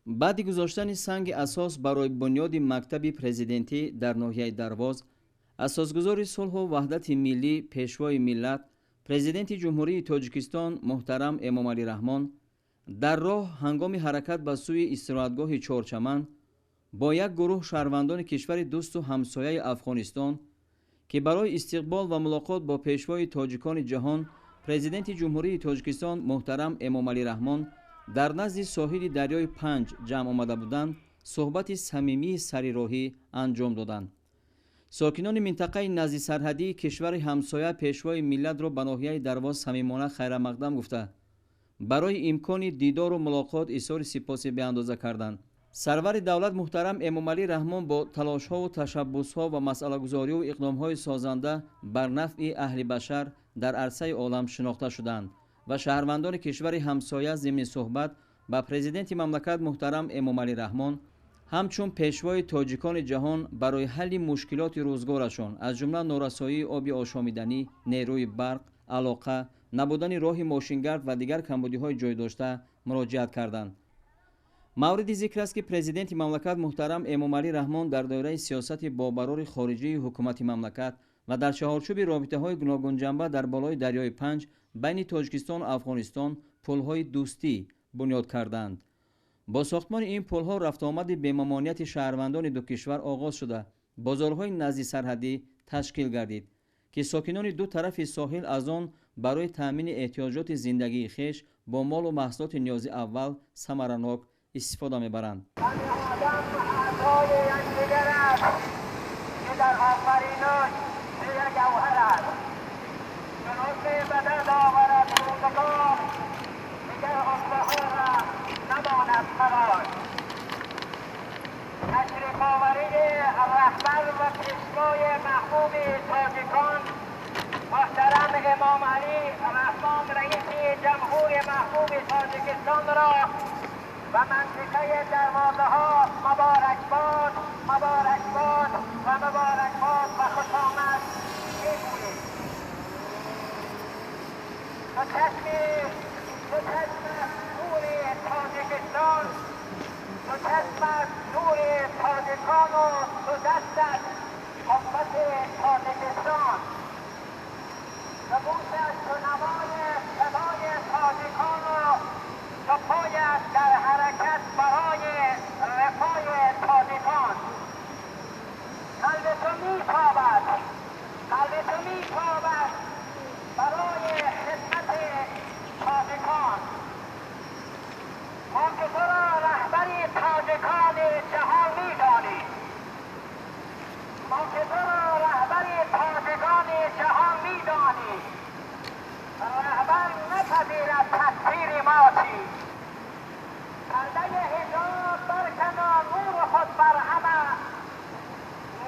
баъди гузоштани санги асос барои бунёди мактаби президентӣ дар ноҳияи Дарвоз, асосгузори сулҳу ваҳдати миллӣ, пешвои миллат, президенти ҷумҳурии Тоҷикистон муҳтарам Эмомалӣ Раҳмон дар роҳ ҳангоми ҳаракат ба сӯи истироҳатгоҳи Чорчаман бо як гурӯҳ шаҳрвандони кишвари дӯсту ҳамсояи Афғонистон, ки барои истиқбол ва мулоқот бо пешвои тоҷикони ҷаҳон президенти ҷумҳурии Тоҷикистон муҳтарам Эмомалӣ Раҳмон дар назди соҳили дарёи Панҷ ҷамъ омада буданд, суҳбати самимии сарироҳӣ анҷом доданд. сокинони минтақаи наздисарҳадии кишвари ҳамсоя пешвои миллатро ба ноҳияи Дарвоз самимона хайрамақдам гуфта барои имкони дидору мулоқот изҳори сипоси беандоза карданд. сарвари давлат муҳтарам Эмомалӣ Раҳмон бо талошҳову ташаббусҳо ва масъалагузорию иқдомҳои созанда бар нафъи аҳли башар дар арсаи олам шинохта шуданд ва шаҳрвандони кишвари ҳамсоя зимни суҳбат ба президенти мамлакат муҳтарам Эмомалӣ Раҳмон ҳамчун пешвои тоҷикони ҷаҳон барои ҳалли мушкилоти рӯзгорашон аз ҷумла норасоии оби ошомиданӣ, нерӯи барқ, алоқа, набудани роҳи мошингард ва дигар камбудиҳои ҷойдошта муроҷиат карданд. мавриди зикр аст ки президенти мамлакат муҳтарам Эмомалӣ Раҳмон дар доираи сиёсати бобарори хориҷии ҳукумати мамлакат ва дар чаҳорчӯби робитаҳои гуногунҷанба дар болои дарёи Панҷ байни Тоҷикистону Афғонистон пулҳои дӯстӣ бунёд карданд. бо сохтмони ин пулҳо рафтуомади бемамонияти шаҳрвандони ду кишвар оғоз шуда бозорҳои наздисарҳадӣ ташкил гардид, ки сокинони ду тарафи соҳил аз он барои таъмини эҳтиёҷоти зиндагии хеш бо молу маҳсулоти ниёзи аввал самаранок استفاده میبرند. تشریف آوری رهبر و پیشوای محبوب تاجیکان محترم امام علی رحمان رئیس جمهور محبوب تاجیکستان را و منطقه دروازه ها مبارکباد مبارکباد و مبارکباد و خوش آمد میگوییم. تو چشم نور تاجیکستان، تو چشم نور تاجیکان و تو دستت امت تاجیکستان، تو گوشت تو نوای صدای تاجیکان و تو پایت در حرکت برای رفاه تاجیکان. قلب تو میتابد، قلب تو میتابد برای خدمت تاجیکان. ما که تو را رهبری تاجیکان جهان میدانیم، ما که تو را رهبری تاجیکان جهان میدانیم. رهبر نپذیرد تقصیر ما چیست. پرده حجاب برکنان، نور خود بر همه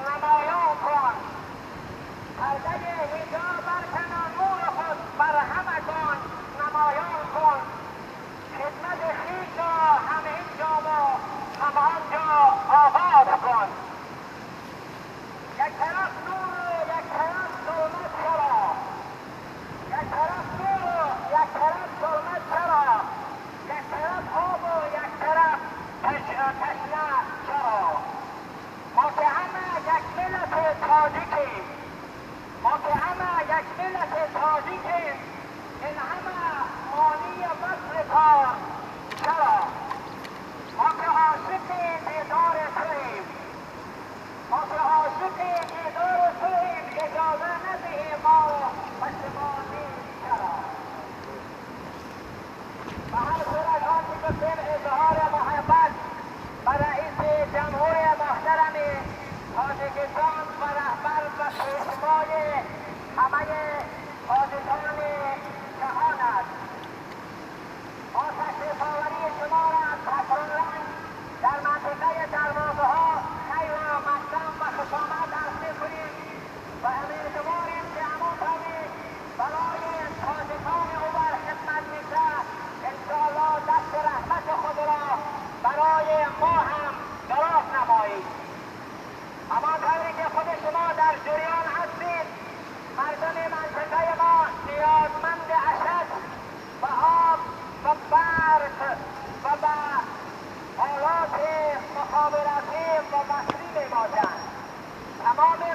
نمایان کن. پرده حجاب برکنان، نور خود بر همه کن نمایان کن. خدمت خویش را هم اینجا و هم آنجا آغاز کن. یک طرف نور و یک طرف ظلمت چرا، یک طرف نور و یک طرف ظلمت چرا، یک طرف آب و یک طرف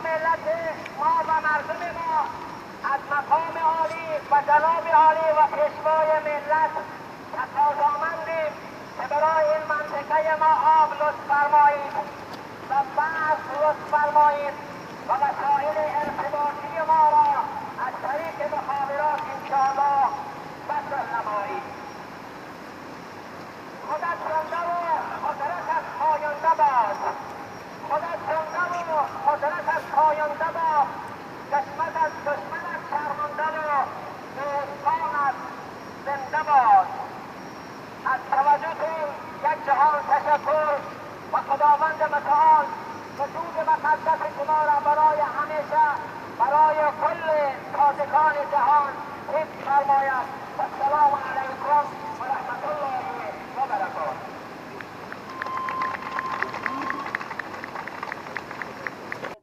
ملت ما و مردم ما از مقام عالی و جناب عالی و پیشوای ملت تقاضامندیم که برای این منطقه ما آب لطف فرمایید و بعض لطف فرمایید و وسایل ارتباطی ما را از طریق مخابرات انشاءالله بسر نمایید. خودت زنده و قدرتت پاینده باد. خودت زنده و قدرتت پاینده باد. دشمنت شرمنده و دوستانت زنده باد. از توجهتون یک جهان تشکر و خداوند متعال وجود مقدس شما را برای همیشه برای کل کاتکان جهان حفظ فرماید. السلام علیکم و رحمت الله و برکاته.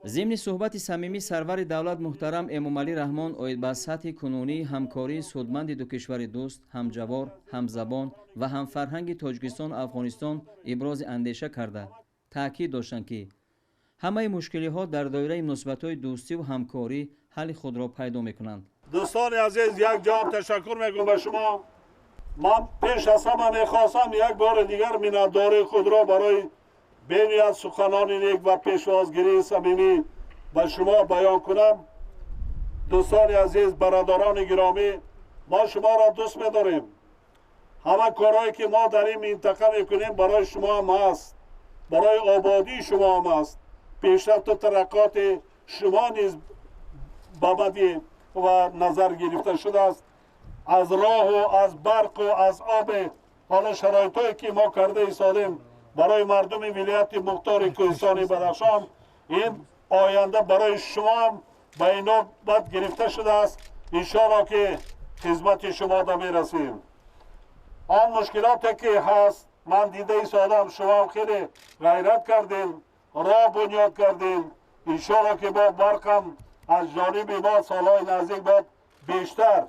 ضمن صحبت صمیمی سرور دولت محترم امامعلی رحمان اوید به سطح کنونی همکاری سودمند دو کشور دوست، همجوار، همزبان و همفرهنگ تاجیکستان و افغانستان ابراز اندیشه کرده تاکید داشتند که همه مشکلی ها در دایره مناسبت های دوستی و همکاری حل خود را پیدا میکنند. دوستان عزیز، یک جان تشکر میگم به شما. من پیش از همه میخواستم یک بار دیگر منتداری خود را برای بین از سخنان نیک و پیشوازگیری صمیمی به شما بیان کنم. دوستان عزیز، برادران گرامی، ما شما را دوست می‌داریم. همه کارهایی که ما در این منطقه میکنیم برای شما هم است، برای آبادی شما هم است، پیشرفت و ترقات شما نیز بابدی و نظر گرفته شده است. از راه و از برق و از آب، حالا شرایطی که ما کرده ایستادیم برای مردم ولایت مختار کوهستان بدخشان، این آینده برای شما هم به اینا بد گرفته شده است. انشاءالله که خدمت شما دا میرسیم. آن مشکلاتی که هست من دیده ایستادم، شما هم خیلی غیرت کردین، راه بنیاد کردین. انشاءالله که با برقم از جانب ما سالهای نزدیک باید بیشتر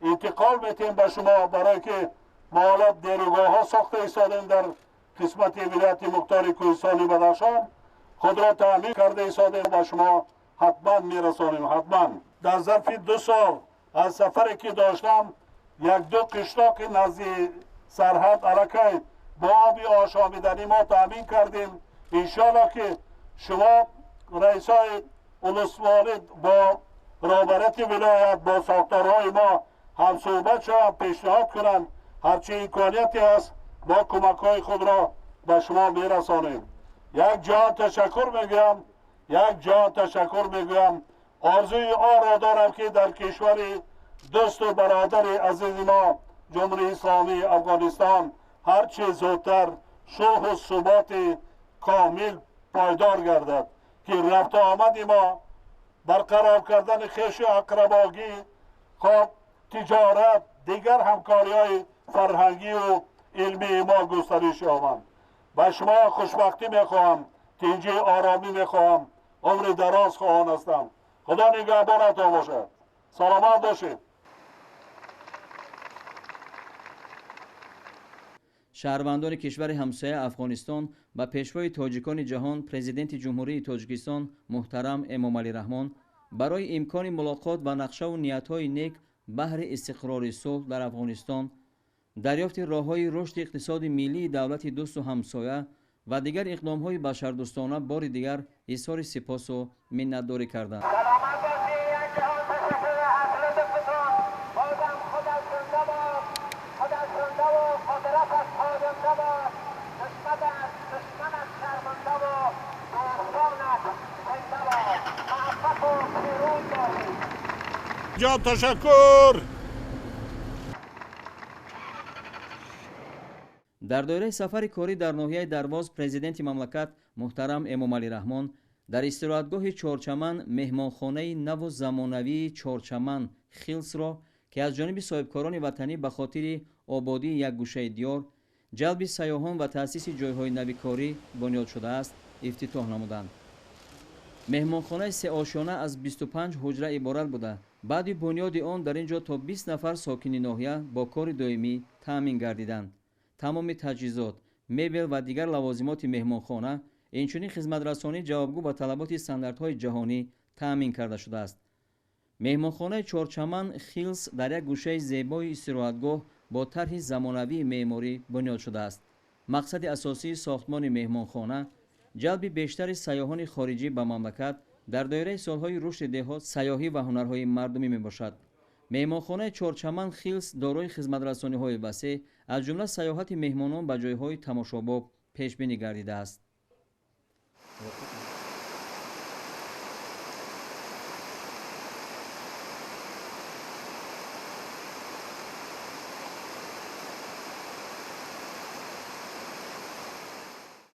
انتقال میتیم به شما، برای که ما حالا دیروگاه ها ساخته ایستادیم در قسمت ولایت مختار کوهستان بدخشان، خود را تعمیر کرده ایستادیم، با شما حتما میرسانیم. حتما در ظرف 2 سال از سفری که داشتم، 1-2 قشلاق نزدیک سرحد عرکه با آب آشامیدنی ما تامین کردیم. انشاءالله که شما رئیسای ولسوالی با رهبرت ولایت با ساختارهای ما هم صحبت شوند، پیشنهاد کنند، هرچی امکانیتی هست با کمک های خود را به شما میرسانیم. یک جان تشکر میگویم. آرزوی آن را دارم که در کشور دوست و برادر عزیز ما جمهوری اسلامی افغانستان هرچی زودتر صلح و ثبات کامل پایدار گردد، که رفت آمد ما برقرار کردن خویش و اقرباگی، خب تجارت، دیگر همکاری های فرهنگی و علمی ما گسترش یابند. به شما خوشبختی میخواهم، تنجی آرامی میخواهم، عمر دراز خواهان هستم. خدا نگهدارتان باشد. سلامت باشید. شهروندان کشور همسایه افغانستان و پیشوای تاجیکان جهان پرزیدنت جمهوری تاجیکستان محترم امامعلی رحمان برای امکان ملاقات و نقشه و نیت‌های نیک بهر استقرار صلح در افغانستان، دریافت راه‌های رشد اقتصاد ملی دولت دوست و همسایه و دیگر اقدام‌های بشردوستانه بار دیگر اظهار سپاس و منتداری کردند. جان تشکر. در دایره سفر کاری در ناحیه درواز، پرزیدنت مملکت محترم امامعلی رحمان در استراحتگاه چهارچمن مهمانخانه نو و زمانوی چهارچمن خیلس را که از جانب صاحبکاران وطنی به خاطر آبادی یک گوشه دیار، جلب سیاحان و تأسیس جایهای نوی کاری بنیاد شده است افتتاح نمودند. مهمانخانه 3 آشیانه از 25 حجره عبارت بوده. بعد بنیاد آن در اینجا تا 20 نفر ساکن ناحیه با کار دائمی تامین گردیدند. تمام تجهیزات، مبل و دیگر لوازمات مهمانخانه инчунин хизматрасонӣ ҷавобгӯ ба талаботи стандартҳои ҷаҳонӣ таъмин карда шудааст. меҳмонхонаи чорчаман хилс дар як гӯшаи зебои истироҳатгоҳ бо тарҳи замонавии меъморӣ бунёд шудааст. мақсади асосии сохтмони меҳмонхона ҷалби бештари сайёҳони хориҷӣ ба мамлакат дар доираи солҳои рушди деҳот, сайёҳӣ ва ҳунарҳои мардумӣ мебошад. меҳмонхонаи чорчаман хилс дорои хизматрасониҳои васеъ аз ҷумла сайёҳати меҳмонон ба ҷойҳои тамошобоб пешбинӣ гардидааст.